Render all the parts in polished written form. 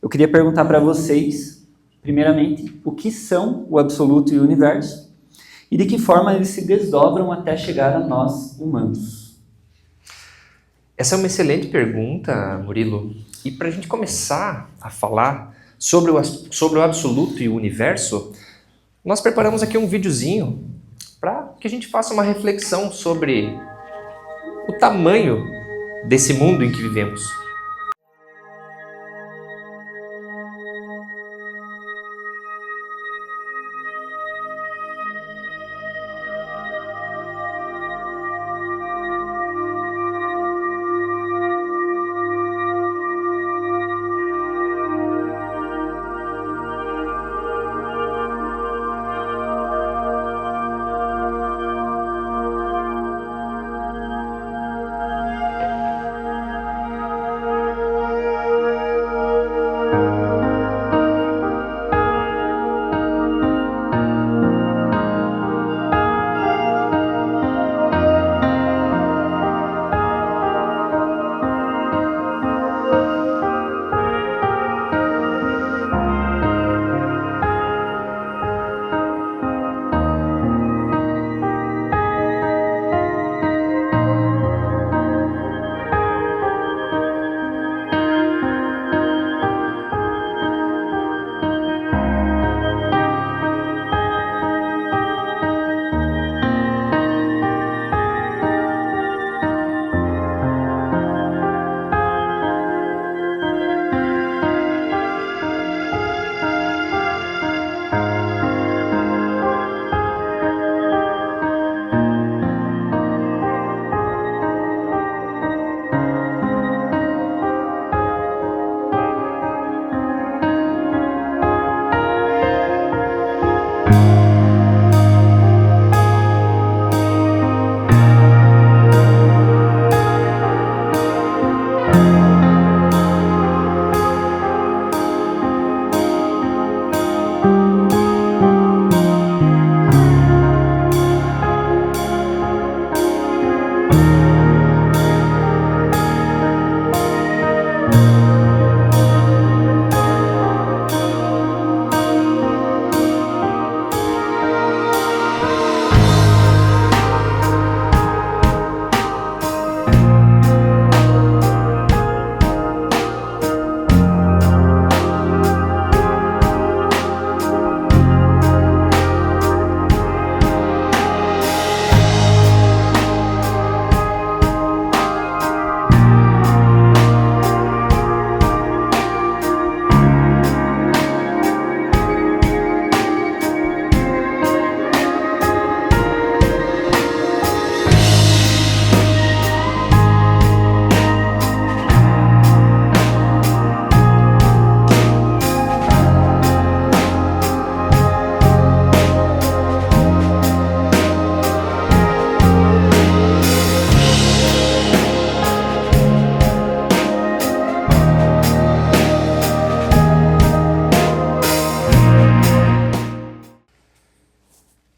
Eu queria perguntar para vocês, primeiramente, o que são o absoluto e o universo e de que forma eles se desdobram até chegar a nós, humanos. Essa é uma excelente pergunta, Murilo. E para a gente começar a falar sobre o absoluto e o universo, nós preparamos aqui um videozinho para que a gente faça uma reflexão sobre o tamanho desse mundo em que vivemos.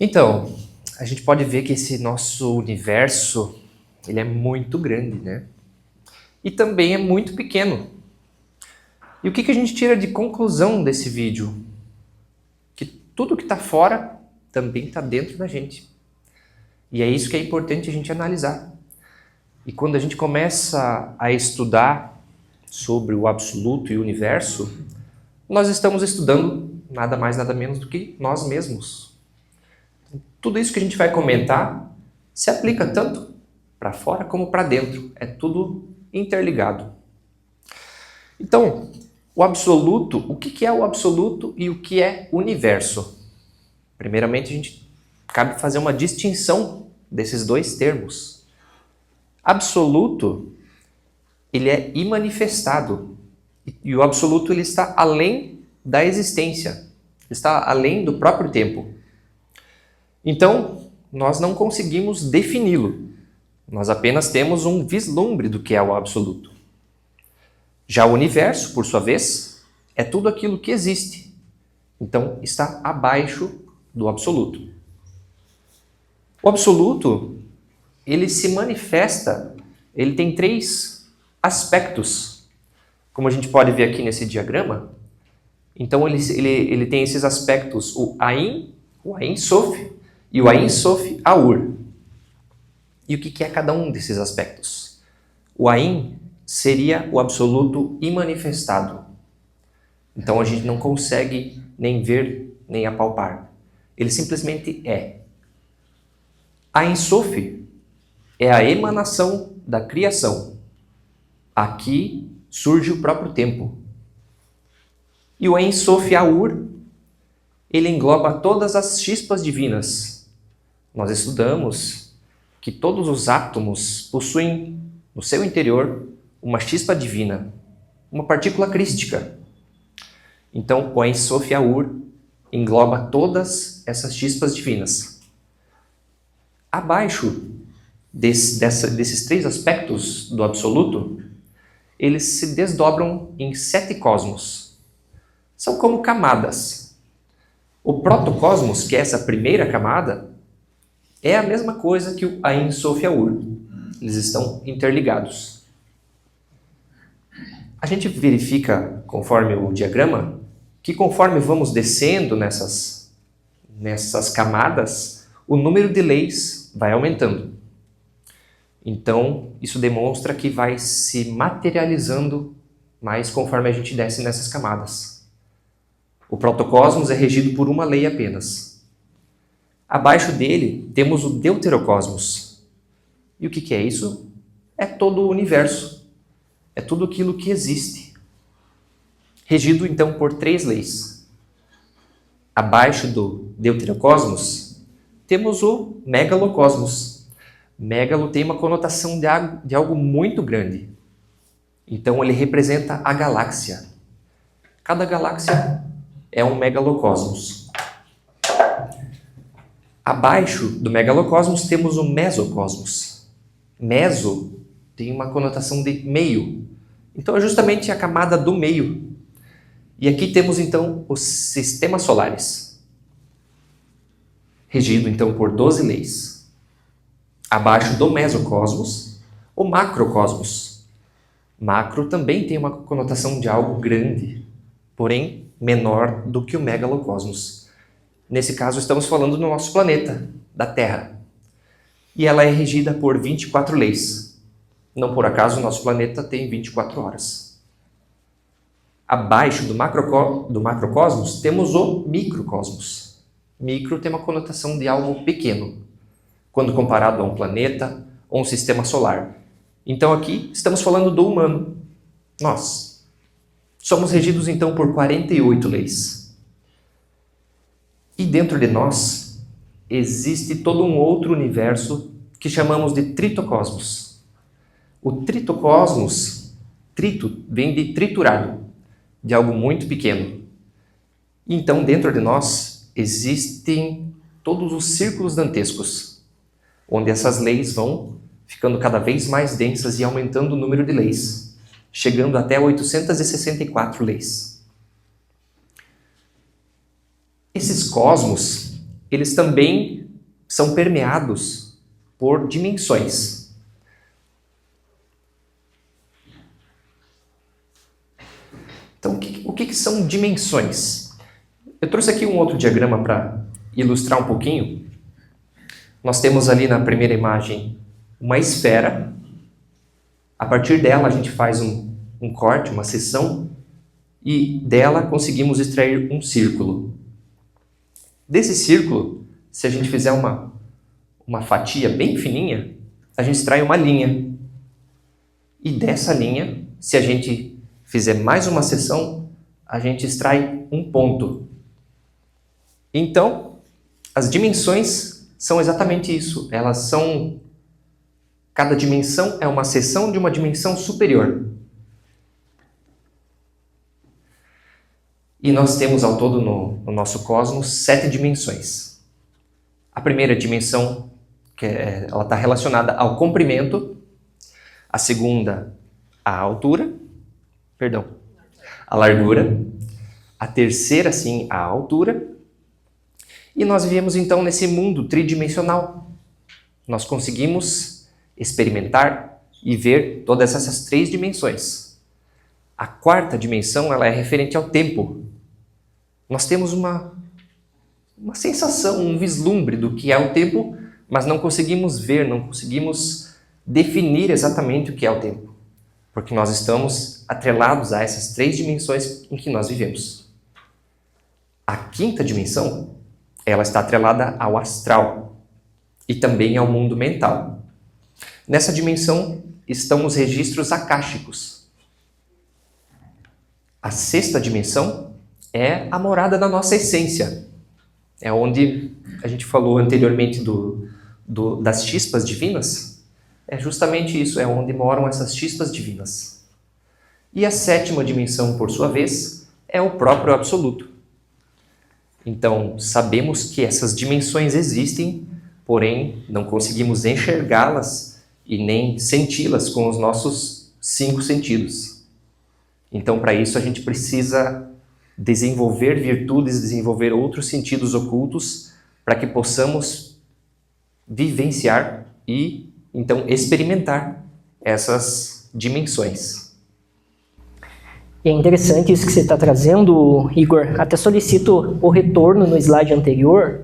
Então, a gente pode ver que esse nosso universo, ele é muito grande, né? E também é muito pequeno. E o que a gente tira de conclusão desse vídeo? Que tudo que está fora também está dentro da gente. E é isso que é importante a gente analisar. E quando a gente começa a estudar sobre o absoluto e o universo, nós estamos estudando nada mais, nada menos do que nós mesmos. Tudo isso que a gente vai comentar se aplica tanto para fora como para dentro. É tudo interligado. Então, o absoluto, o que é o absoluto e o que é o universo? Primeiramente, a gente cabe fazer uma distinção desses dois termos. Absoluto, ele é imanifestado. E o absoluto ele está além da existência, está além do próprio tempo. Então, nós não conseguimos defini-lo. Nós apenas temos um vislumbre do que é o absoluto. Já o universo, por sua vez, é tudo aquilo que existe. Então, está abaixo do absoluto. O absoluto, ele se manifesta, ele tem 3 aspectos. Como a gente pode ver aqui nesse diagrama, Então ele tem esses aspectos, o Ain Sof e o Ain Sof Aur. E o que é cada um desses aspectos? O Ain seria o absoluto imanifestado. Então a gente não consegue nem ver, nem apalpar. Ele simplesmente é. Ain Sof é a emanação da criação. Aqui surge o próprio tempo. E o Ein Sof Aur, ele engloba todas as chispas divinas. Nós estudamos que todos os átomos possuem no seu interior uma chispa divina, uma partícula crística. Então, o Ein Sof Aur engloba todas essas chispas divinas. Abaixo desses três aspectos do absoluto, eles se desdobram em 7 cosmos. São como camadas. O protocosmos, que é essa primeira camada, é a mesma coisa que o Ein Sof Aur. Eles estão interligados. A gente verifica, conforme o diagrama, que conforme vamos descendo nessas camadas, o número de leis vai aumentando. Então, isso demonstra que vai se materializando mais conforme a gente desce nessas camadas. O protocosmos é regido por uma lei apenas. Abaixo dele temos o deuterocosmos. E o que é isso? É todo o universo. É tudo aquilo que existe. Regido então por 3 leis. Abaixo do deuterocosmos temos o megalocosmos. Megalo tem uma conotação de algo muito grande. Então ele representa a galáxia. Cada galáxia é um megalocosmos. Abaixo do megalocosmos temos o mesocosmos. Meso tem uma conotação de meio. Então é justamente a camada do meio. E aqui temos então os sistemas solares. Regido então por 12 leis. Abaixo do mesocosmos, o macrocosmos. Macro também tem uma conotação de algo grande, porém menor do que o megalocosmos. Nesse caso, estamos falando do nosso planeta, da Terra. E ela é regida por 24 leis. Não por acaso, o nosso planeta tem 24 horas. Abaixo do macrocosmos, temos o microcosmos. Micro tem uma conotação de algo pequeno, quando comparado a um planeta ou um sistema solar. Então aqui estamos falando do humano. Nós somos regidos então por 48 leis. E dentro de nós existe todo um outro universo que chamamos de tritocosmos. O tritocosmos, trito vem de triturado, de algo muito pequeno. Então dentro de nós existem todos os círculos dantescos, onde essas leis vão ficando cada vez mais densas e aumentando o número de leis, chegando até 864 leis. Esses cosmos, eles também são permeados por dimensões. Então, o que são dimensões? Eu trouxe aqui um outro diagrama para ilustrar um pouquinho. Nós temos ali na primeira imagem uma esfera. A partir dela a gente faz um corte, uma seção, e dela conseguimos extrair um círculo. Desse círculo, se a gente fizer uma fatia bem fininha, a gente extrai uma linha. E dessa linha, se a gente fizer mais uma seção, a gente extrai um ponto. Então, as dimensões são exatamente isso. Cada dimensão é uma seção de uma dimensão superior. E nós temos ao todo no nosso cosmos 7 dimensões. A primeira dimensão, ela está relacionada ao comprimento. A segunda, a largura. A terceira, sim, a altura. E nós vivemos então nesse mundo tridimensional. Nós conseguimos experimentar e ver todas essas 3 dimensões. A quarta dimensão, ela é referente ao tempo. Nós temos uma sensação, um vislumbre do que é o tempo, mas não conseguimos ver, não conseguimos definir exatamente o que é o tempo, porque nós estamos atrelados a essas 3 dimensões em que nós vivemos. A 5ª dimensão, ela está atrelada ao astral e também ao mundo mental. Nessa dimensão estão os registros akáshicos. A 6ª dimensão é a morada da nossa essência. É onde a gente falou anteriormente das chispas divinas. É justamente isso, é onde moram essas chispas divinas. E a 7ª dimensão, por sua vez, é o próprio absoluto. Então, sabemos que essas dimensões existem, porém não conseguimos enxergá-las e nem senti-las com os nossos 5 sentidos. Então, para isso, a gente precisa desenvolver virtudes, desenvolver outros sentidos ocultos para que possamos vivenciar e, então, experimentar essas dimensões. E é interessante isso que você está trazendo, Igor. Até solicito o retorno no slide anterior,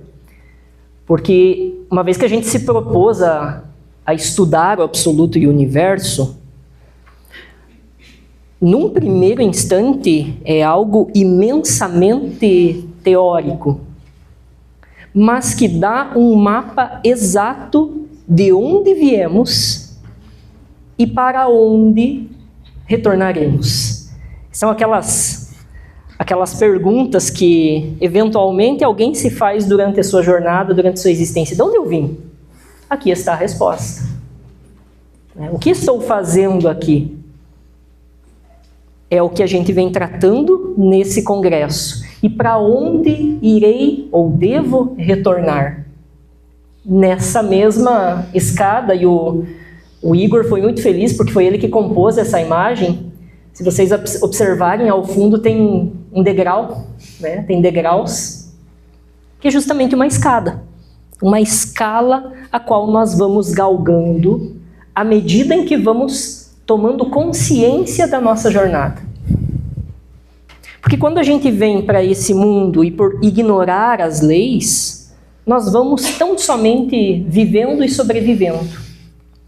porque uma vez que a gente se propôs a estudar o absoluto e o universo, num primeiro instante é algo imensamente teórico, mas que dá um mapa exato de onde viemos e para onde retornaremos. São aquelas perguntas que eventualmente alguém se faz durante a sua jornada, durante a sua existência. De onde eu vim? Aqui está a resposta. O que estou fazendo aqui? É o que a gente vem tratando nesse congresso. E para onde irei ou devo retornar? Nessa mesma escada, e o Igor foi muito feliz porque foi ele que compôs essa imagem. Se vocês observarem, ao fundo tem um degrau, né? Tem degraus, que é justamente uma escada. Uma escala a qual nós vamos galgando à medida em que vamos tomando consciência da nossa jornada. Porque quando a gente vem para esse mundo e por ignorar as leis, nós vamos tão somente vivendo e sobrevivendo.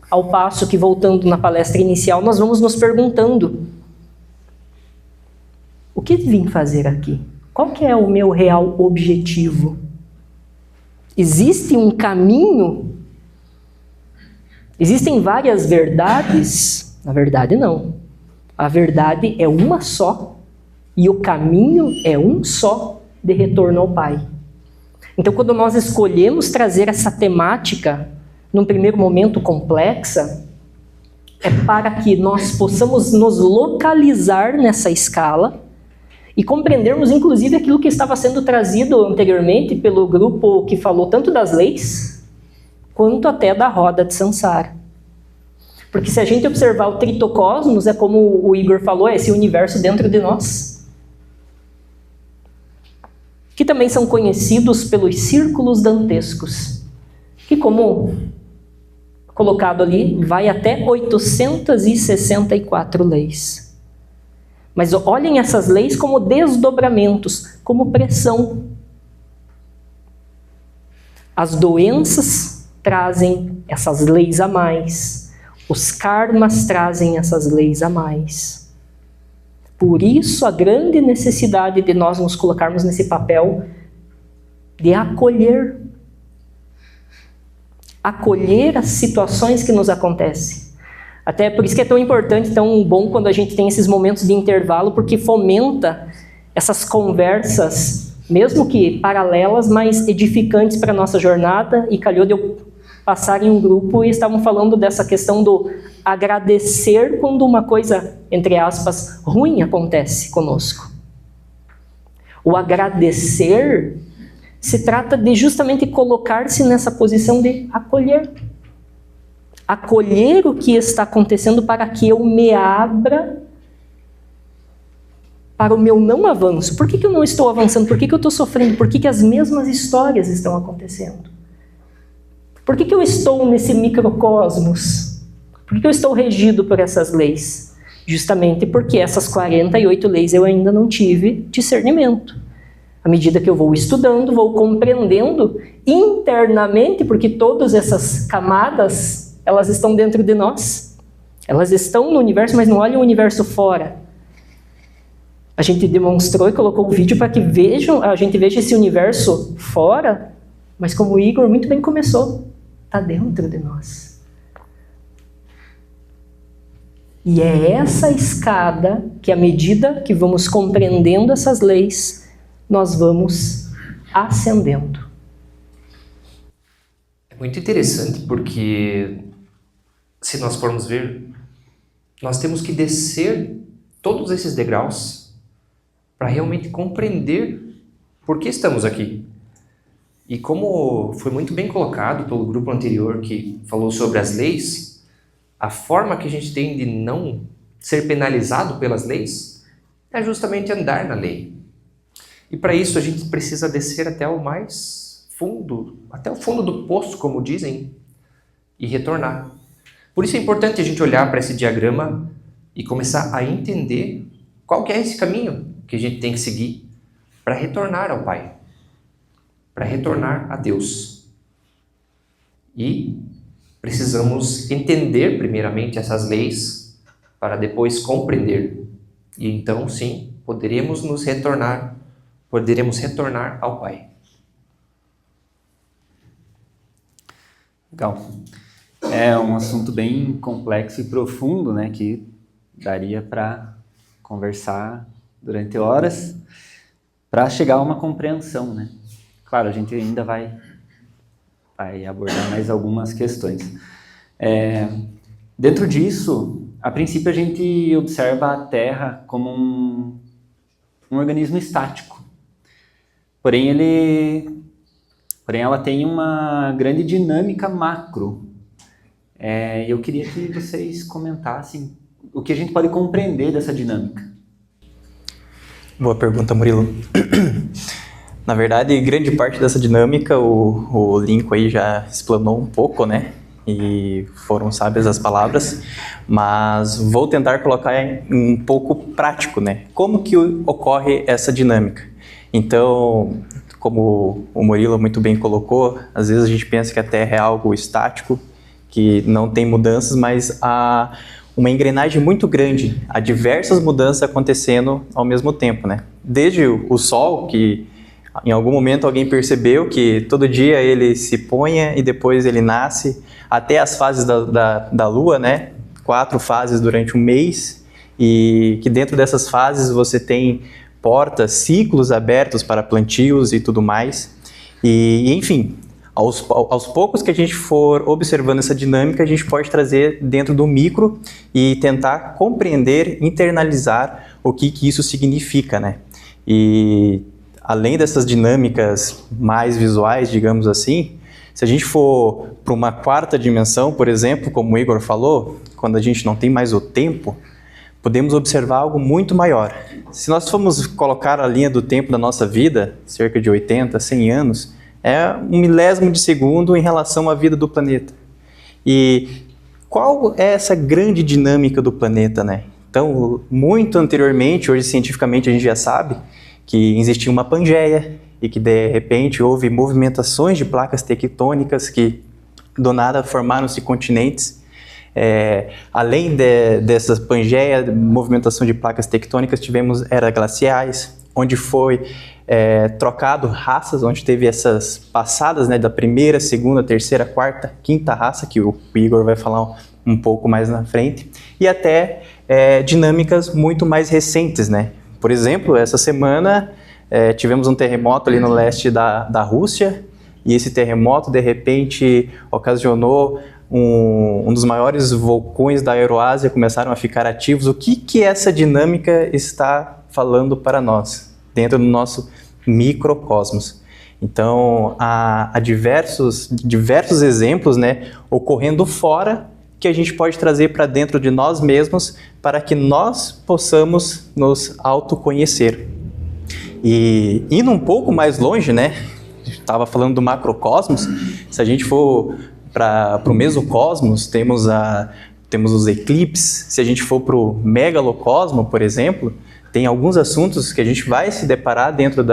Ao passo que, voltando na palestra inicial, nós vamos nos perguntando: o que vim fazer aqui? Qual que é o meu real objetivo? Existe um caminho? Existem várias verdades? Na verdade, não. A verdade é uma só e o caminho é um só de retorno ao Pai. Então, quando nós escolhemos trazer essa temática num primeiro momento complexa, é para que nós possamos nos localizar nessa escala e compreendermos, inclusive, aquilo que estava sendo trazido anteriormente pelo grupo que falou tanto das leis, quanto até da roda de Sansara. Porque se a gente observar o tritocosmos, é como o Igor falou, é esse universo dentro de nós, que também são conhecidos pelos círculos dantescos, que, como colocado ali, vai até 864 leis. Mas olhem essas leis como desdobramentos, como pressão. As doenças trazem essas leis a mais. Os karmas trazem essas leis a mais. Por isso, a grande necessidade de nós nos colocarmos nesse papel de acolher. Acolher as situações que nos acontecem. Até por isso que é tão importante, tão bom quando a gente tem esses momentos de intervalo, porque fomenta essas conversas, mesmo que paralelas, mas edificantes para a nossa jornada. E calhou de eu passar em um grupo e estavam falando dessa questão do agradecer quando uma coisa, entre aspas, ruim acontece conosco. O agradecer se trata de justamente colocar-se nessa posição de acolher. Acolher o que está acontecendo para que eu me abra para o meu não avanço. Por que eu não estou avançando? Por que eu estou sofrendo? Por que as mesmas histórias estão acontecendo? Por que eu estou nesse microcosmos? Por que eu estou regido por essas leis? Justamente porque essas 48 leis eu ainda não tive discernimento. À medida que eu vou estudando, vou compreendendo internamente, porque todas essas camadas, elas estão dentro de nós. Elas estão no universo, mas não olham o universo fora. A gente demonstrou e colocou o vídeo para que a gente veja esse universo fora, mas como o Igor muito bem começou, está dentro de nós. E é essa escada que, à medida que vamos compreendendo essas leis, nós vamos ascendendo. É muito interessante porque, se nós formos ver, nós temos que descer todos esses degraus para realmente compreender por que estamos aqui. E como foi muito bem colocado pelo grupo anterior que falou sobre as leis, a forma que a gente tem de não ser penalizado pelas leis é justamente andar na lei. E para isso a gente precisa descer até o mais fundo, até o fundo do poço, como dizem, e retornar. Por isso é importante a gente olhar para esse diagrama e começar a entender qual que é esse caminho que a gente tem que seguir para retornar ao Pai, para retornar a Deus. E precisamos entender primeiramente essas leis para depois compreender. E então, sim, poderemos retornar ao Pai. Legal. É um assunto bem complexo e profundo, né, que daria para conversar durante horas para chegar a uma compreensão, né? Claro, a gente ainda vai abordar mais algumas questões. Dentro disso, a princípio a gente observa a Terra como um organismo estático. Porém, ela tem uma grande dinâmica macro. Eu queria que vocês comentassem o que a gente pode compreender dessa dinâmica. Boa pergunta, Murilo. Na verdade, grande parte dessa dinâmica, o Lincoln aí já explanou um pouco, né? E foram sábias as palavras, mas vou tentar colocar um pouco prático, né? Como que ocorre essa dinâmica? Então, como o Murilo muito bem colocou, às vezes a gente pensa que a Terra é algo estático, que não tem mudanças, mas há uma engrenagem muito grande, há diversas mudanças acontecendo ao mesmo tempo, né? Desde o Sol, que em algum momento alguém percebeu que todo dia ele se ponha e depois ele nasce, até as fases da Lua, né? 4 fases durante um mês, e que dentro dessas fases você tem portas, ciclos abertos para plantios e tudo mais. E enfim, aos poucos que a gente for observando essa dinâmica, a gente pode trazer dentro do micro e tentar compreender, internalizar o que isso significa, né? E além dessas dinâmicas mais visuais, digamos assim, se a gente for para uma 4ª dimensão, por exemplo, como o Igor falou, quando a gente não tem mais o tempo, podemos observar algo muito maior. Se nós formos colocar a linha do tempo da nossa vida, cerca de 80, 100 anos, é 1 milésimo de segundo em relação à vida do planeta. E qual é essa grande dinâmica do planeta, né? Então, muito anteriormente, hoje cientificamente a gente já sabe, que existia uma Pangeia e que de repente houve movimentações de placas tectônicas que do nada formaram-se continentes. Além dessas Pangeia, movimentação de placas tectônicas, tivemos eras glaciais, onde foi trocado raças, onde teve essas passadas, né, da 1ª, 2ª, 3ª, 4ª, 5ª raça, que o Igor vai falar um pouco mais na frente, e até dinâmicas muito mais recentes, né? Por exemplo, essa semana tivemos um terremoto ali no leste da Rússia, e esse terremoto, de repente, ocasionou um dos maiores vulcões da Euroásia começaram a ficar ativos. O que essa dinâmica está falando para nós, dentro do nosso microcosmos? Então, há diversos exemplos, né, ocorrendo fora, que a gente pode trazer para dentro de nós mesmos, para que nós possamos nos autoconhecer. E indo um pouco mais longe, né, estava falando do macrocosmos, se a gente for para o mesocosmos, temos os eclipses. Se a gente for para o megalocosmo, por exemplo, tem alguns assuntos que a gente vai se deparar dentro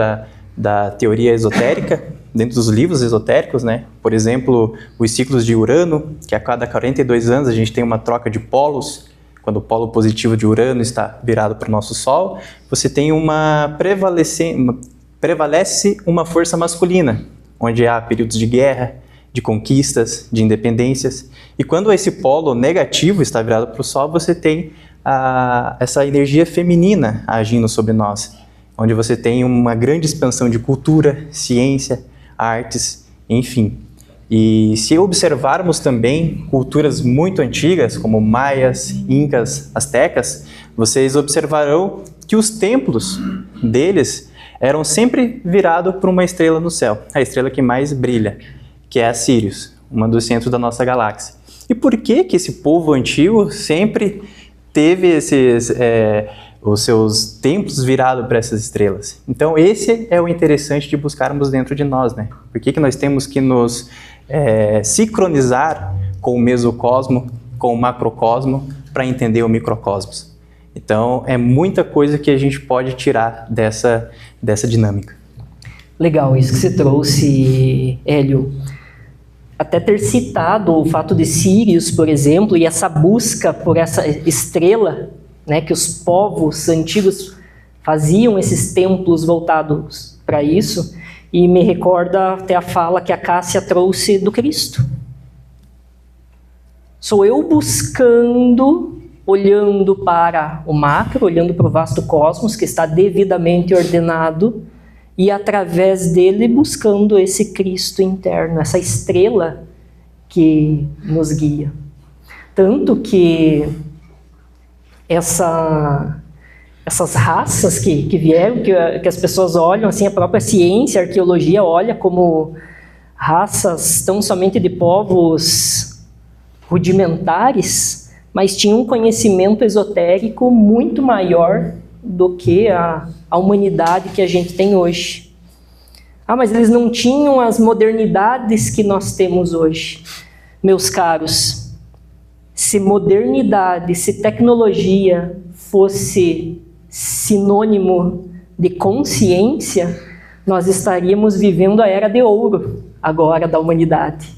da teoria esotérica, dentro dos livros esotéricos, né? Por exemplo, os ciclos de Urano, que a cada 42 anos a gente tem uma troca de polos. Quando o polo positivo de Urano está virado para o nosso Sol, você tem prevalece uma força masculina, onde há períodos de guerra, de conquistas, de independências. E quando esse polo negativo está virado para o Sol, você tem essa energia feminina agindo sobre nós, onde você tem uma grande expansão de cultura, ciência, artes, enfim. E se observarmos também culturas muito antigas, como maias, incas, astecas, vocês observarão que os templos deles eram sempre virados para uma estrela no céu, a estrela que mais brilha, que é a Sírius, uma dos centros da nossa galáxia. E por que esse povo antigo sempre teve os seus templos virados para essas estrelas? Então esse é o interessante de buscarmos dentro de nós, né? Por que nós temos que nos sincronizar com o mesocosmo, com o macrocosmo, para entender o microcosmos? Então é muita coisa que a gente pode tirar dessa dinâmica. Legal, isso que você trouxe, Hélio. Até ter citado o fato de Sírius, por exemplo, e essa busca por essa estrela, né, que os povos antigos faziam esses templos voltados para isso, e me recorda até a fala que a Cássia trouxe do Cristo. Sou eu buscando, olhando para o macro, olhando para o vasto cosmos, que está devidamente ordenado, e através dele buscando esse Cristo interno, essa estrela que nos guia. Tanto que essas raças que vieram, que as pessoas olham, assim, a própria ciência, a arqueologia olha como raças tão somente de povos rudimentares, mas tinham um conhecimento esotérico muito maior do que a humanidade que a gente tem hoje. Mas eles não tinham as modernidades que nós temos hoje. Meus caros, se modernidade, se tecnologia fosse sinônimo de consciência, nós estaríamos vivendo a era de ouro agora da humanidade.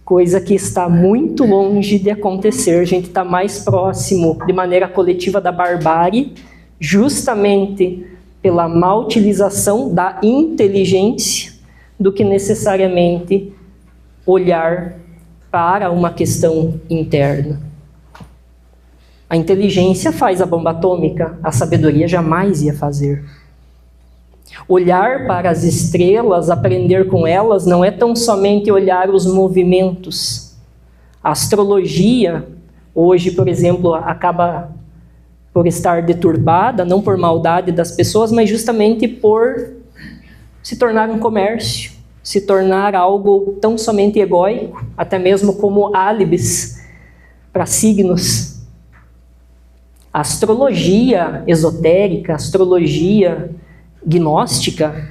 Coisa que está muito longe de acontecer. A gente está mais próximo, de maneira coletiva, da barbárie, justamente pela má utilização da inteligência, do que necessariamente olhar para uma questão interna. A inteligência faz a bomba atômica, a sabedoria jamais ia fazer. Olhar para as estrelas, aprender com elas, não é tão somente olhar os movimentos. A astrologia, hoje, por exemplo, acaba por estar deturbada, não por maldade das pessoas, mas justamente por se tornar um comércio, se tornar algo tão somente egóico, até mesmo como álibis para signos. A astrologia esotérica, a astrologia gnóstica,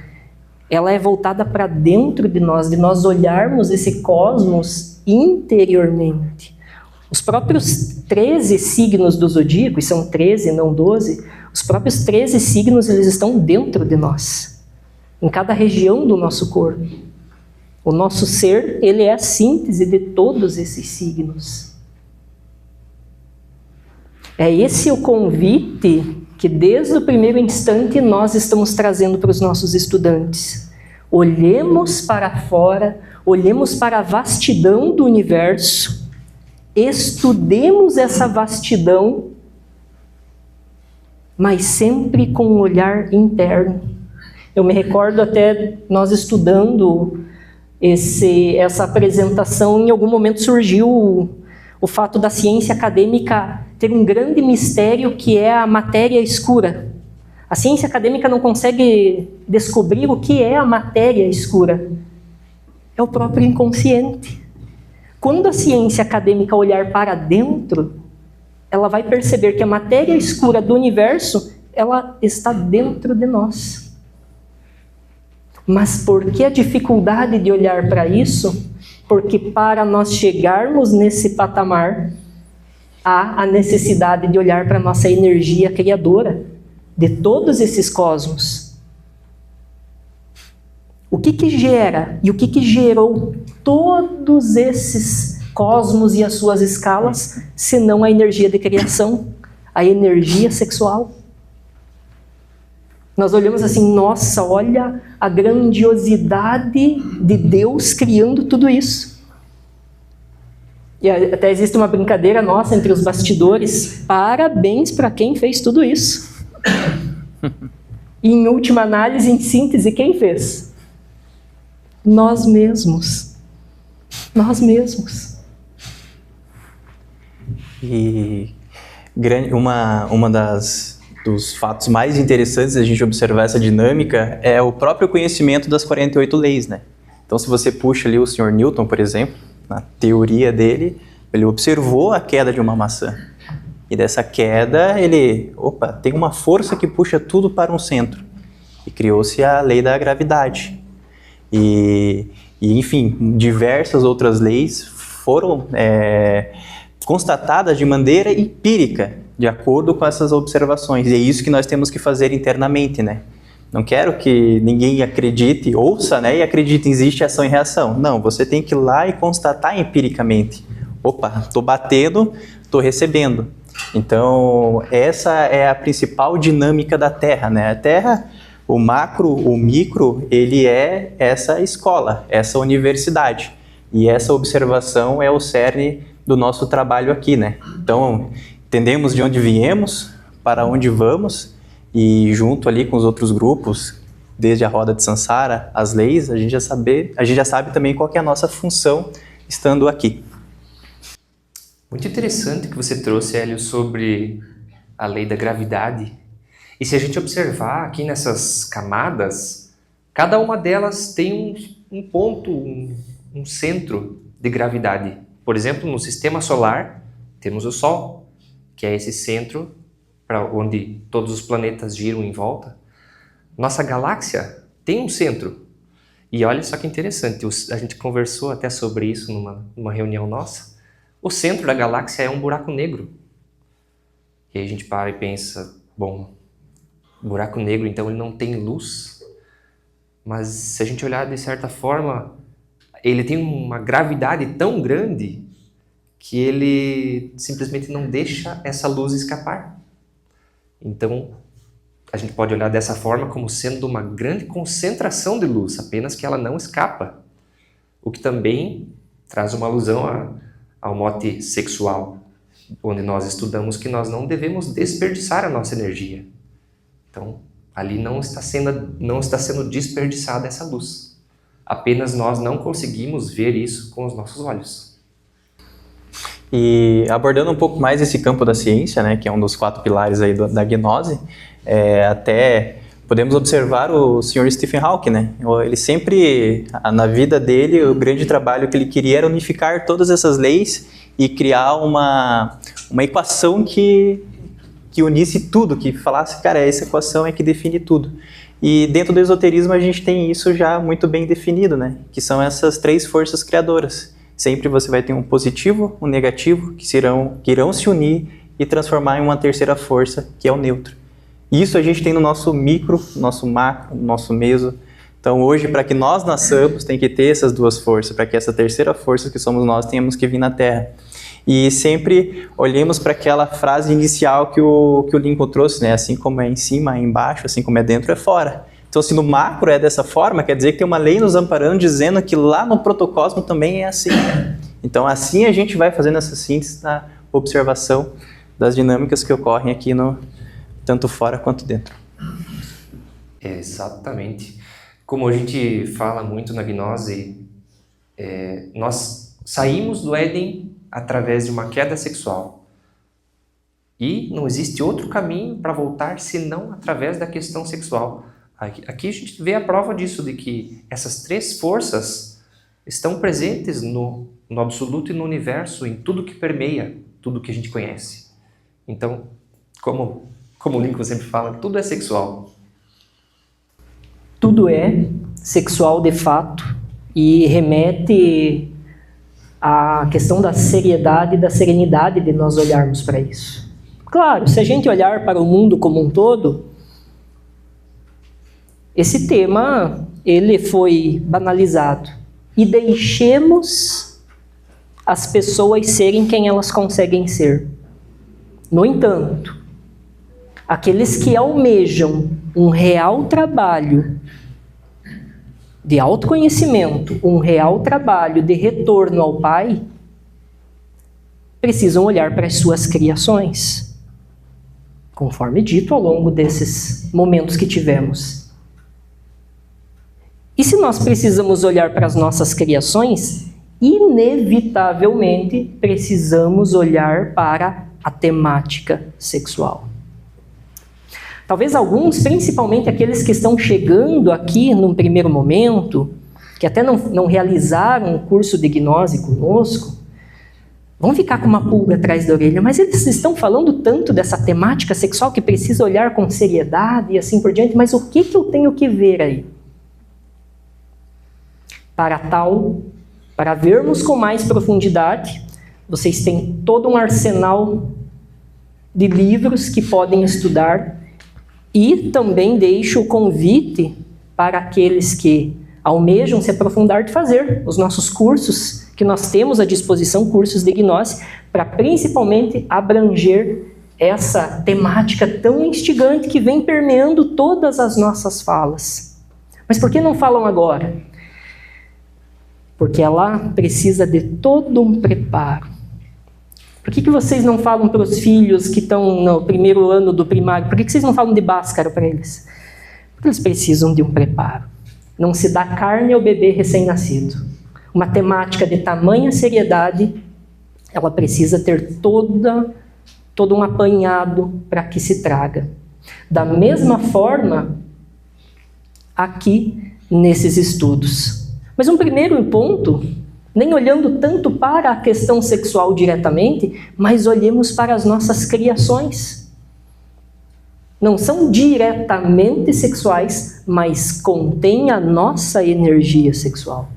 ela é voltada para dentro de nós olharmos esse cosmos interiormente. Os próprios 13 signos do zodíaco, e são 13, não 12, os próprios 13 signos, eles estão dentro de nós, em cada região do nosso corpo. O nosso ser, ele é a síntese de todos esses signos. É esse o convite que desde o primeiro instante nós estamos trazendo para os nossos estudantes. Olhemos para fora, olhemos para a vastidão do universo, estudemos essa vastidão, mas sempre com um olhar interno. Eu me recordo até nós estudando essa apresentação, em algum momento surgiu o fato da ciência acadêmica ter um grande mistério que é a matéria escura. A ciência acadêmica não consegue descobrir o que é a matéria escura. É o próprio inconsciente. Quando a ciência acadêmica olhar para dentro, ela vai perceber que a matéria escura do universo, ela está dentro de nós. Mas por que a dificuldade de olhar para isso? Porque para nós chegarmos nesse patamar, há a necessidade de olhar para a nossa energia criadora de todos esses cosmos. O que que gera e o que que gerou todos esses cosmos e as suas escalas, senão a energia de criação, a energia sexual? Nós olhamos assim, nossa, olha a grandiosidade de Deus criando tudo isso. E até existe uma brincadeira nossa entre os bastidores. Parabéns para quem fez tudo isso. E em última análise, em síntese, quem fez? Nós mesmos. Nós mesmos. E uma dos fatos mais interessantes da gente observar essa dinâmica é o próprio conhecimento das 48 leis, né? Então, se você puxa ali o Sr. Newton, por exemplo, na teoria dele, ele observou a queda de uma maçã. E dessa queda, tem uma força que puxa tudo para um centro. E criou-se a lei da gravidade. E enfim, diversas outras leis foram constatadas de maneira empírica, de acordo com essas observações. E é isso que nós temos que fazer internamente, né? Não quero que ninguém acredite, ouça, né, e acredite, existe ação e reação. Não, você tem que ir lá e constatar empiricamente. Opa, estou batendo, estou recebendo. Então, essa é a principal dinâmica da Terra, né? A Terra, o macro, o micro, ele é essa escola, essa universidade. E essa observação é o cerne do nosso trabalho aqui, né? Então, entendemos de onde viemos, para onde vamos, e junto ali com os outros grupos, desde a roda de Sansara, as leis, a gente já sabe também qual que é a nossa função estando aqui. Muito interessante que você trouxe, Hélio, sobre a lei da gravidade. E se a gente observar aqui nessas camadas, cada uma delas tem um ponto, um centro de gravidade. Por exemplo, no sistema solar, temos o Sol, que é esse centro para onde todos os planetas giram em volta. Nossa galáxia tem um centro. E olha só que interessante, a gente conversou até sobre isso numa reunião nossa. O centro da galáxia é um buraco negro. E aí a gente para e pensa, bom, buraco negro, então ele não tem luz. Mas se a gente olhar de certa forma, ele tem uma gravidade tão grande que ele simplesmente não deixa essa luz escapar. Então, a gente pode olhar dessa forma como sendo uma grande concentração de luz, apenas que ela não escapa. O que também traz uma alusão ao mote sexual, onde nós estudamos que nós não devemos desperdiçar a nossa energia. Então, ali não está sendo desperdiçada essa luz. Apenas nós não conseguimos ver isso com os nossos olhos. E abordando um pouco mais esse campo da ciência, né, que é um dos 4 pilares aí da gnose, até podemos observar o Sr. Stephen Hawking, né? Ele sempre, na vida dele, o grande trabalho que ele queria era unificar todas essas leis e criar uma equação que unisse tudo, que falasse, cara, essa equação é que define tudo. E dentro do esoterismo a gente tem isso já muito bem definido, né? Que são essas 3 forças criadoras. Sempre você vai ter um positivo, um negativo, que irão se unir e transformar em uma terceira força, que é o neutro. Isso a gente tem no nosso micro, nosso macro, nosso meso. Então hoje, para que nós nasçamos, tem que ter essas 2 forças, para que essa terceira força que somos nós tenhamos que vir na Terra. E sempre olhemos para aquela frase inicial que o Lincoln trouxe, né? Assim como é em cima, é embaixo, assim como é dentro, é fora. Então, se no macro é dessa forma, quer dizer que tem uma lei nos amparando dizendo que lá no protocosmo também é assim. Então, assim a gente vai fazendo essa síntese na observação das dinâmicas que ocorrem aqui tanto fora quanto dentro. Exatamente. Como a gente fala muito na gnose, nós saímos do Éden através de uma queda sexual. E não existe outro caminho para voltar senão através da questão sexual. Aqui a gente vê a prova disso, de que essas 3 forças estão presentes no absoluto e no universo, em tudo que permeia, tudo que a gente conhece. Então, como o Lincoln sempre fala, tudo é sexual. Tudo é sexual de fato e remete à questão da seriedade e da serenidade de nós olharmos para isso. Claro, se a gente olhar para o mundo como um todo, esse tema ele foi banalizado. E deixemos as pessoas serem quem elas conseguem ser. No entanto, aqueles que almejam um real trabalho de autoconhecimento, um real trabalho de retorno ao Pai, precisam olhar para as suas criações, conforme dito ao longo desses momentos que tivemos. E se nós precisamos olhar para as nossas criações, inevitavelmente precisamos olhar para a temática sexual. Talvez alguns, principalmente aqueles que estão chegando aqui num primeiro momento, que até não realizaram o curso de gnose conosco, vão ficar com uma pulga atrás da orelha, mas eles estão falando tanto dessa temática sexual que precisa olhar com seriedade e assim por diante, mas o que eu tenho que ver aí? Para vermos com mais profundidade, vocês têm todo um arsenal de livros que podem estudar. E também deixo o convite para aqueles que almejam se aprofundar de fazer os nossos cursos, que nós temos à disposição, cursos de gnose, para principalmente abranger essa temática tão instigante que vem permeando todas as nossas falas. Mas por que não falam agora? Porque ela precisa de todo um preparo. Por que vocês não falam para os filhos que estão no primeiro ano do primário? Por que vocês não falam de Bhaskara para eles? Porque eles precisam de um preparo. Não se dá carne ao bebê recém-nascido. Uma temática de tamanha seriedade, ela precisa ter todo um apanhado para que se traga. Da mesma forma, aqui nesses estudos. Mas um primeiro ponto, nem olhando tanto para a questão sexual diretamente, mas olhemos para as nossas criações. Não são diretamente sexuais, mas contêm a nossa energia sexual.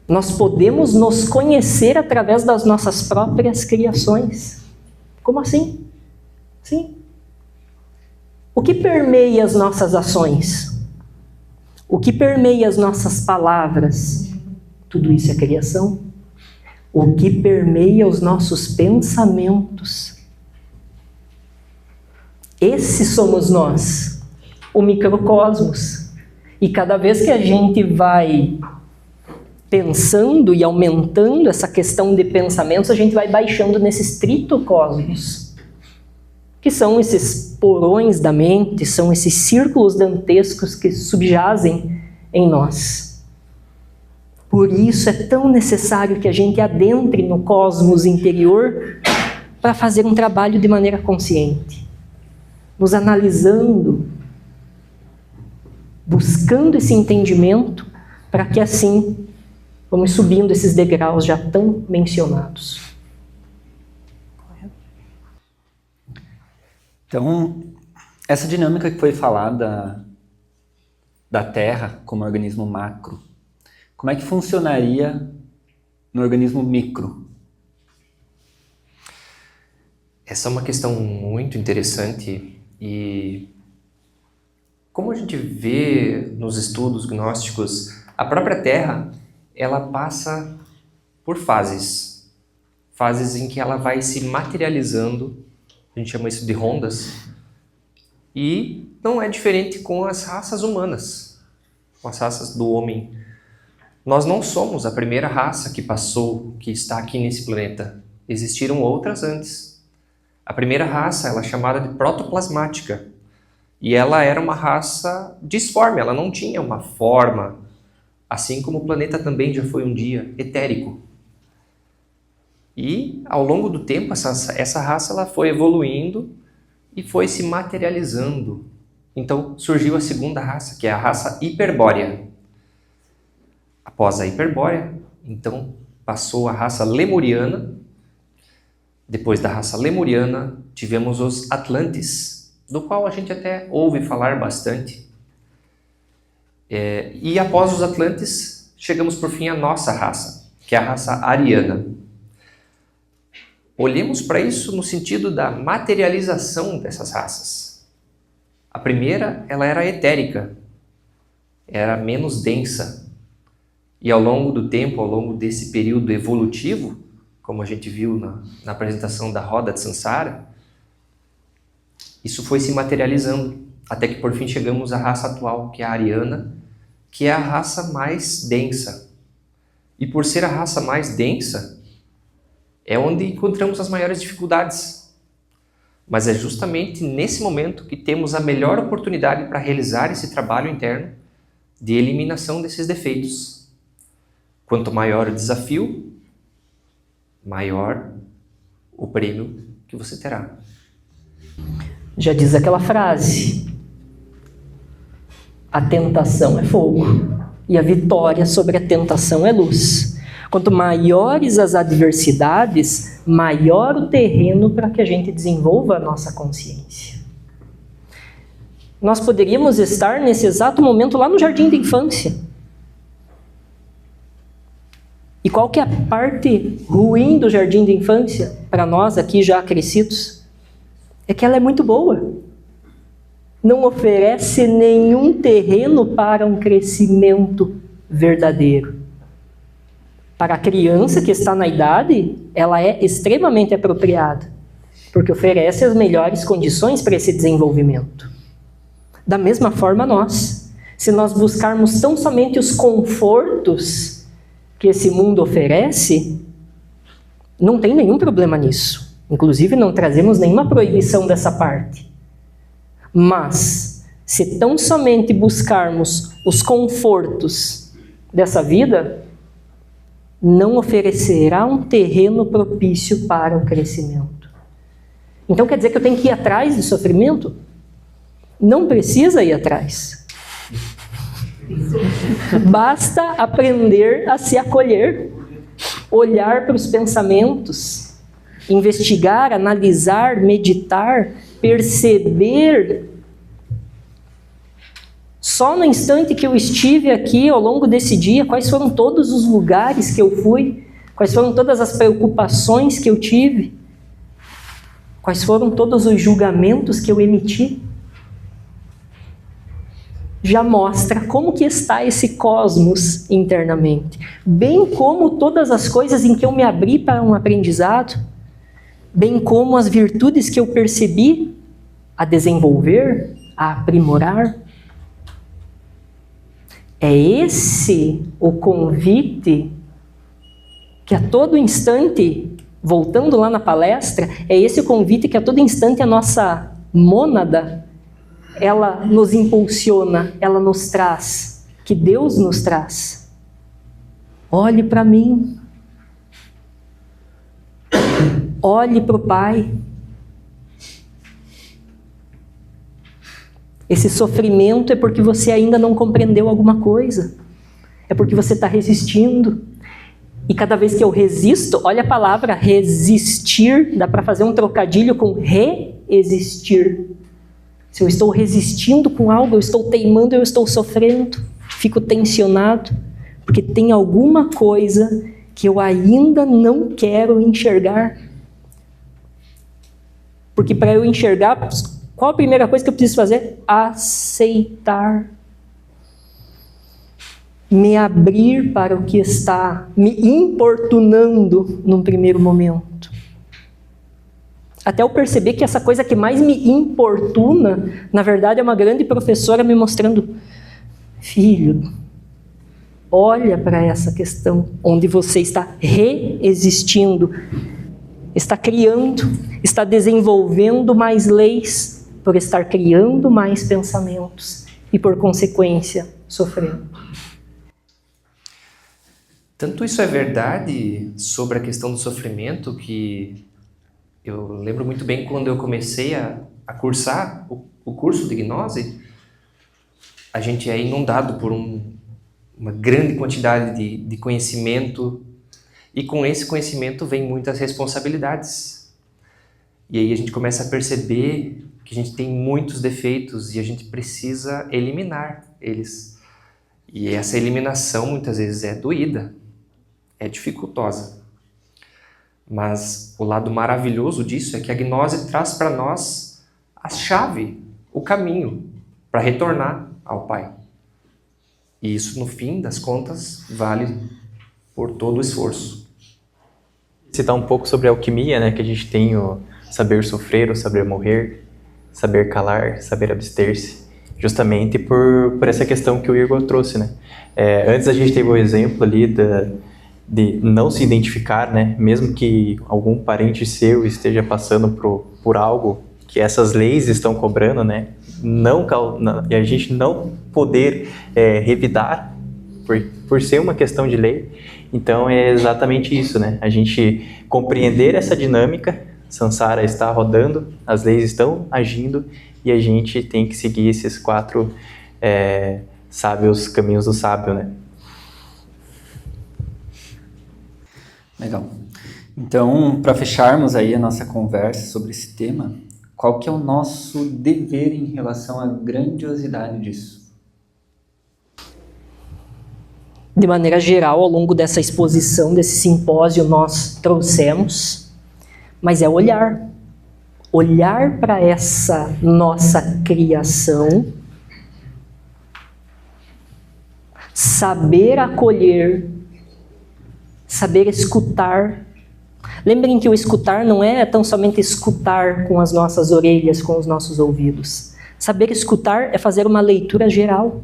Nós podemos nos conhecer através das nossas próprias criações. Como assim? Sim. O que permeia as nossas ações? O que permeia as nossas palavras? Tudo isso é criação. O que permeia os nossos pensamentos? Esse somos nós, o microcosmos. E cada vez que a gente vai pensando e aumentando essa questão de pensamentos, a gente vai baixando nesses tritocosmos, que são esses porões da mente, são esses círculos dantescos que subjazem em nós. Por isso é tão necessário que a gente adentre no cosmos interior para fazer um trabalho de maneira consciente, nos analisando, buscando esse entendimento, para que assim vamos subindo esses degraus já tão mencionados. Então, essa dinâmica que foi falada da Terra como organismo macro, como é que funcionaria no organismo micro? Essa é uma questão muito interessante e como a gente vê nos estudos gnósticos, a própria Terra, ela passa por fases em que ela vai se materializando, a gente chama isso de rondas, e não é diferente com as raças humanas, com as raças do homem. Nós não somos a primeira raça que passou, que está aqui nesse planeta. Existiram outras antes. A primeira raça, ela é chamada de protoplasmática, e ela era uma raça disforme, ela não tinha uma forma, assim como o planeta também já foi um dia etérico. E ao longo do tempo essa raça ela foi evoluindo e foi se materializando. Então surgiu a segunda raça, que é a raça hiperbórea. Após a hiperbórea, então passou a raça lemuriana. Depois da raça lemuriana, tivemos os Atlantes, do qual a gente até ouve falar bastante. E após os Atlantes, chegamos por fim à nossa raça, que é a raça ariana. Olhemos para isso no sentido da materialização dessas raças. A primeira, ela era etérica, era menos densa. E ao longo do tempo, ao longo desse período evolutivo, como a gente viu na apresentação da roda de Sansara, isso foi se materializando, até que por fim chegamos à raça atual, que é a ariana, que é a raça mais densa. E por ser a raça mais densa, é onde encontramos as maiores dificuldades. Mas é justamente nesse momento que temos a melhor oportunidade para realizar esse trabalho interno de eliminação desses defeitos. Quanto maior o desafio, maior o prêmio que você terá. Já diz aquela frase: a tentação é fogo e a vitória sobre a tentação é luz. Quanto maiores as adversidades, maior o terreno para que a gente desenvolva a nossa consciência. Nós poderíamos estar nesse exato momento lá no jardim da infância. E qual que é a parte ruim do jardim da infância, para nós aqui já crescidos? É que ela é muito boa. Não oferece nenhum terreno para um crescimento verdadeiro. Para a criança que está na idade, ela é extremamente apropriada, porque oferece as melhores condições para esse desenvolvimento. Da mesma forma nós, se nós buscarmos tão somente os confortos que esse mundo oferece, não tem nenhum problema nisso. Inclusive não trazemos nenhuma proibição dessa parte. Mas, se tão somente buscarmos os confortos dessa vida, não oferecerá um terreno propício para o crescimento. Então quer dizer que eu tenho que ir atrás do sofrimento? Não precisa ir atrás. Basta aprender a se acolher, olhar para os pensamentos, investigar, analisar, meditar, perceber. Só no instante que eu estive aqui, ao longo desse dia, quais foram todos os lugares que eu fui, quais foram todas as preocupações que eu tive, quais foram todos os julgamentos que eu emiti. Já mostra como que está esse cosmos internamente, bem como todas as coisas em que eu me abri para um aprendizado, bem como as virtudes que eu percebi a desenvolver, a aprimorar. É esse o convite que a todo instante, voltando lá na palestra, é esse o convite que a todo instante a nossa mônada, ela nos impulsiona, ela nos traz, que Deus nos traz. Olhe para mim. Olhe para o Pai. Esse sofrimento é porque você ainda não compreendeu alguma coisa. É porque você está resistindo. E cada vez que eu resisto, olha a palavra resistir, dá para fazer um trocadilho com reexistir. Se eu estou resistindo com algo, eu estou teimando, eu estou sofrendo, fico tensionado, porque tem alguma coisa que eu ainda não quero enxergar. Porque para eu enxergar, qual a primeira coisa que eu preciso fazer? Aceitar. Me abrir para o que está me importunando num primeiro momento. Até eu perceber que essa coisa que mais me importuna, na verdade é uma grande professora me mostrando: filho, olha para essa questão onde você está reexistindo, está criando, está desenvolvendo mais leis por estar criando mais pensamentos e, por consequência, sofrendo. Tanto isso é verdade sobre a questão do sofrimento que eu lembro muito bem quando eu comecei a cursar o curso de gnose, a gente é inundado por uma grande quantidade de conhecimento, e com esse conhecimento vem muitas responsabilidades. E aí a gente começa a perceber que a gente tem muitos defeitos e a gente precisa eliminar eles. E essa eliminação muitas vezes é doída, é dificultosa. Mas o lado maravilhoso disso é que a gnose traz para nós a chave o caminho para retornar ao Pai. E isso, no fim das contas, vale por todo o esforço. Citar um pouco sobre a alquimia, né? Que a gente tem o saber sofrer, o saber morrer, saber calar, saber abster-se. Justamente por essa questão que o Igor trouxe, né? Antes a gente teve o exemplo ali de não se identificar, né? Mesmo que algum parente seu esteja passando por algo que essas leis estão cobrando, né? E a gente não poder revidar por ser uma questão de lei. Então é exatamente isso, né? A gente compreender essa dinâmica, Sansara está rodando, as leis estão agindo e a gente tem que seguir esses 4 sábios caminhos do sábio, né? Legal. Então, para fecharmos aí a nossa conversa sobre esse tema, qual que é o nosso dever em relação à grandiosidade disso? De maneira geral, ao longo dessa exposição, desse simpósio, nós trouxemos, mas é olhar. Olhar para essa nossa criação, saber acolher, saber escutar. Lembrem que o escutar não é tão somente escutar com as nossas orelhas, com os nossos ouvidos. Saber escutar é fazer uma leitura geral.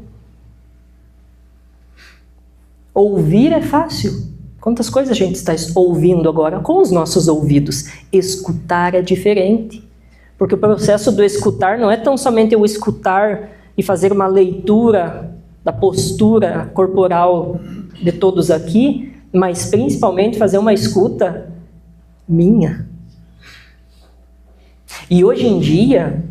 Ouvir é fácil. Quantas coisas a gente está ouvindo agora com os nossos ouvidos? Escutar é diferente. Porque o processo do escutar não é tão somente eu escutar e fazer uma leitura da postura corporal de todos aqui, mas principalmente fazer uma escuta minha. E hoje em dia,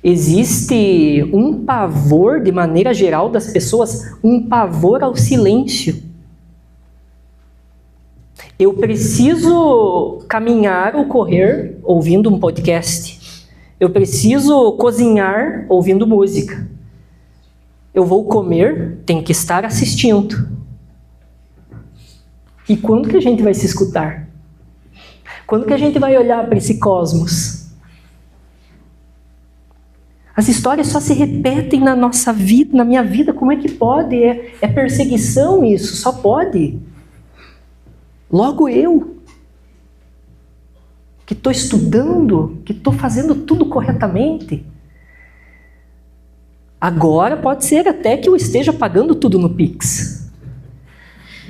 existe um pavor, de maneira geral, das pessoas, um pavor ao silêncio. Eu preciso caminhar ou correr ouvindo um podcast. Eu preciso cozinhar ouvindo música. Eu vou comer, tenho que estar assistindo. E quando que a gente vai se escutar? Quando que a gente vai olhar para esse cosmos? As histórias só se repetem na nossa vida, na minha vida. Como é que pode? É perseguição isso, só pode. Logo eu, que estou estudando, que estou fazendo tudo corretamente. Agora pode ser até que eu esteja pagando tudo no Pix.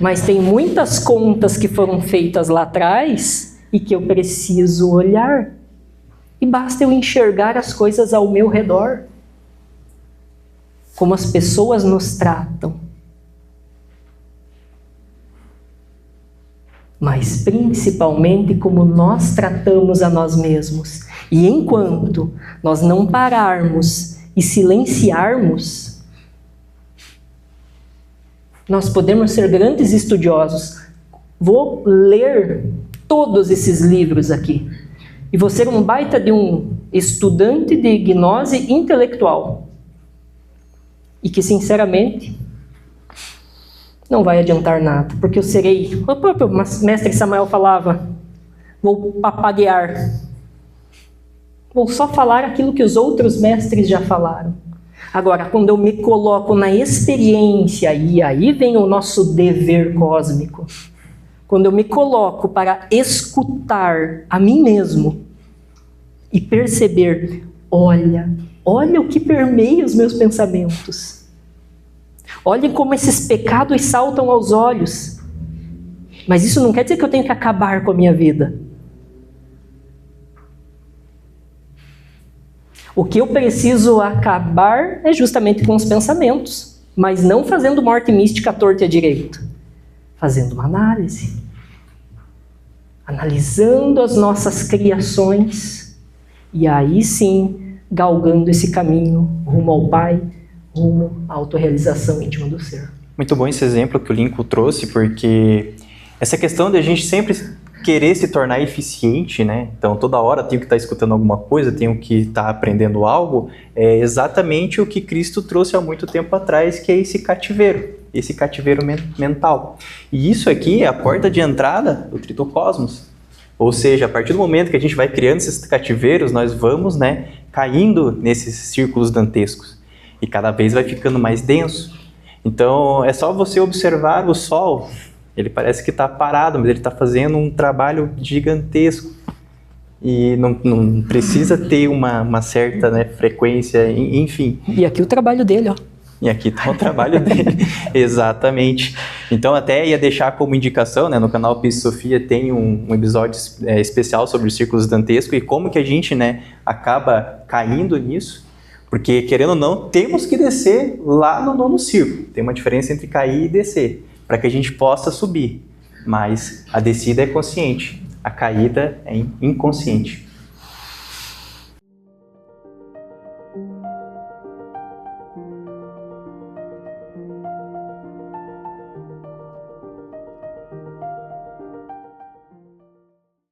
Mas tem muitas contas que foram feitas lá atrás e que eu preciso olhar. E basta eu enxergar as coisas ao meu redor. Como as pessoas nos tratam. Mas principalmente como nós tratamos a nós mesmos. E enquanto nós não pararmos e silenciarmos, nós podemos ser grandes estudiosos. Vou ler todos esses livros aqui. E vou ser um baita de um estudante de gnose intelectual. E que, sinceramente, não vai adiantar nada. Porque eu serei, o próprio mestre Samael falava, vou papaguear. Vou só falar aquilo que os outros mestres já falaram. Agora, quando eu me coloco na experiência, e aí vem o nosso dever cósmico, quando eu me coloco para escutar a mim mesmo e perceber, olha o que permeia os meus pensamentos. Olhem como esses pecados saltam aos olhos. Mas isso não quer dizer que eu tenho que acabar com a minha vida. O que eu preciso acabar é justamente com os pensamentos, mas não fazendo morte mística à torta e à direita. Fazendo uma análise. Analisando as nossas criações e aí sim galgando esse caminho rumo ao Pai, rumo à autorrealização íntima do ser. Muito bom esse exemplo que o Lincoln trouxe, porque essa questão de a gente sempre querer se tornar eficiente, né? Então toda hora tenho que estar escutando alguma coisa, tenho que estar aprendendo algo, é exatamente o que Cristo trouxe há muito tempo atrás, que é esse cativeiro mental. E isso aqui é a porta de entrada do tritocosmos. Ou seja, a partir do momento que a gente vai criando esses cativeiros, nós vamos, né, caindo nesses círculos dantescos e cada vez vai ficando mais denso. Então é só você observar o Sol, ele parece que está parado, mas ele está fazendo um trabalho gigantesco e não precisa ter uma certa, né, frequência, enfim. E aqui o trabalho dele, ó. E aqui está o trabalho dele, exatamente. Então até ia deixar como indicação, né, no canal Pis Sofia tem um episódio especial sobre os círculos dantescos e como que a gente, né, acaba caindo nisso, porque querendo ou não, temos que descer lá no nono círculo. Tem uma diferença entre cair e descer, para que a gente possa subir, mas a descida é consciente, a caída é inconsciente.